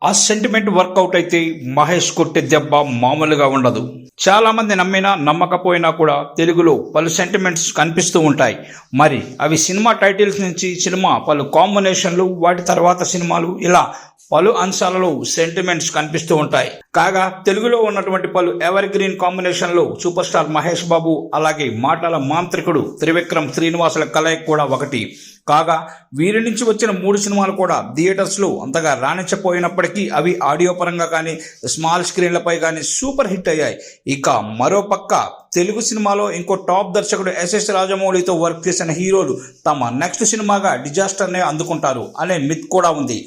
ఆ sentiment work out అయితే మహేష్ కొట్టే దెబ్బ మామూలుగా ఉండదు. చాలా మంది నమ్మినా నమ్మకపోయినా కూడా తెలుగులో పలు సెంటిమెంట్స్ కనిపిస్తూ ఉంటాయి. మరి అవి సినిమా టైటిల్స్ నుంచి సినిమా పలు కాంబినేషన్లు, వాటి తర్వాత సినిమాలు, ఇలా పలు అంశాలలో సెంటిమెంట్స్ కనిపిస్తూ ఉంటాయి. కాగా తెలుగులో ఉన్నటువంటి పలు ఎవర్ గ్రీన్ కాంబినేషన్లో సూపర్ స్టార్ మహేష్ బాబు, అలాగే మాటల మాంత్రికుడు త్రివిక్రమ్ శ్రీనివాసుల కలయిక కూడా ఒకటి. కాగా వీరి నుంచి వచ్చిన 3 సినిమాలు కూడా థియేటర్స్లో అంతగా రాణించపోయినప్పటికీ అవి ఆడియో పరంగా కానీ స్మాల్ స్క్రీన్లపై కానీ సూపర్ హిట్ అయ్యాయి. ఇక మరోపక్క తెలుగు సినిమాలో ఇంకో టాప్ దర్శకుడు ఎస్ఎస్ రాజమౌళితో వర్క్ చేసిన హీరోలు తమ నెక్స్ట్ సినిమాగా డిజాస్టర్నే అందుకుంటారు అనే మిత్ కూడా ఉంది.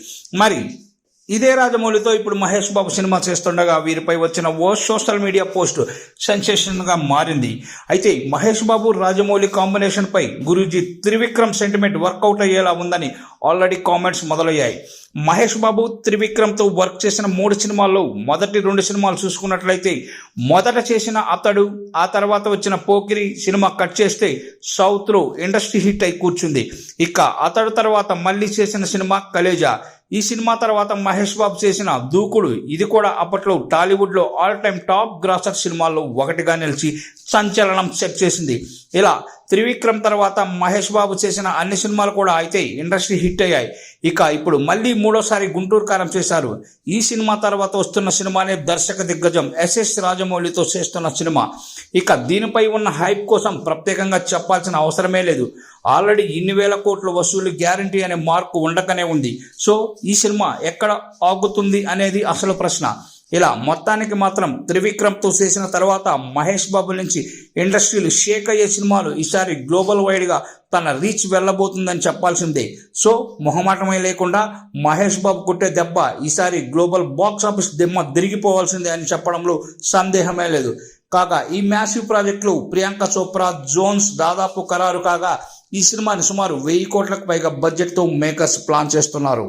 మరి ఇదే రాజమౌళితో ఇప్పుడు మహేష్ బాబు సినిమా చేస్తుండగా వీరిపై వచ్చిన ఓ సోషల్ మీడియా పోస్ట్ సెన్సేషన్గా మారింది. అయితే మహేష్ బాబు రాజమౌళి కాంబినేషన్ పై గురూజీ త్రివిక్రమ్ సెంటిమెంట్ వర్కౌట్ అయ్యేలా ఉందని ఆల్రెడీ కామెంట్స్ మొదలయ్యాయి. మహేష్ బాబు త్రివిక్రమ్తో వర్క్ చేసిన 3 సినిమాల్లో మొదటి 2 సినిమాలు చూసుకున్నట్లయితే మొదట చేసిన అతడు, ఆ తర్వాత వచ్చిన పోకిరి సినిమా కట్ చేస్తే సౌత్లో ఇండస్ట్రీ హిట్ అయి కూర్చుంది. ఇక అతడు తర్వాత మళ్ళీ చేసిన సినిమా కలేజా. ఈ సినిమా తర్వాత మహేష్ బాబు చేసిన దూకుడు, ఇది కూడా అప్పట్లో టాలీవుడ్లో ఆల్ టైమ్ టాప్ గ్రాసర్ సినిమాల్లో ఒకటిగా నిలిచి సంచలనం సెట్ చేసింది. ఇలా త్రివిక్రమ్ తర్వాత మహేష్ బాబు చేసిన అన్ని సినిమాలు కూడా అయితే ఇండస్ట్రీ హిట్ అయ్యాయి. ఇక ఇప్పుడు మళ్ళీ 3వసారి గుంటూరు కారం చేశారు. ఈ సినిమా తర్వాత వస్తున్న సినిమానే దర్శక దిగ్గజం ఎస్ఎస్ రాజమౌళితో చేస్తున్న సినిమా. ఇక దీనిపై ఉన్న హైప్ కోసం ప్రత్యేకంగా చెప్పాల్సిన అవసరమే లేదు. ఆల్రెడీ ఇన్ని వేల కోట్ల వసూలు గ్యారంటీ అనే మార్కు ఉండకనే ఉంది. సో ఈ సినిమా ఎక్కడ ఆగుతుంది అనేది అసలు ప్రశ్న. ఇలా మొత్తానికి మాత్రం త్రివిక్రమ్తో చేసిన తర్వాత మహేష్ బాబు నుంచి ఇండస్ట్రీలు షేక్ అయ్యే సినిమాలు ఈసారి గ్లోబల్ వైడ్గా తన రీచ్ వెళ్ళబోతుందని చెప్పాల్సిందే. సో మొహమాటమే లేకుండా మహేష్ బాబు కొట్టే దెబ్బ ఈసారి గ్లోబల్ బాక్స్ ఆఫీస్ దిమ్మ తిరిగిపోవాల్సిందే అని చెప్పడంలో సందేహమే లేదు. కాగా ఈ మ్యాసివ్ ప్రాజెక్టులో ప్రియాంక చోప్రా, జోన్స్ దాదాపు ఖరారు కాగా ఈ సినిమాని సుమారు 1000 కోట్లకు పైగా బడ్జెట్తో మేకర్స్ ప్లాన్ చేస్తున్నారు.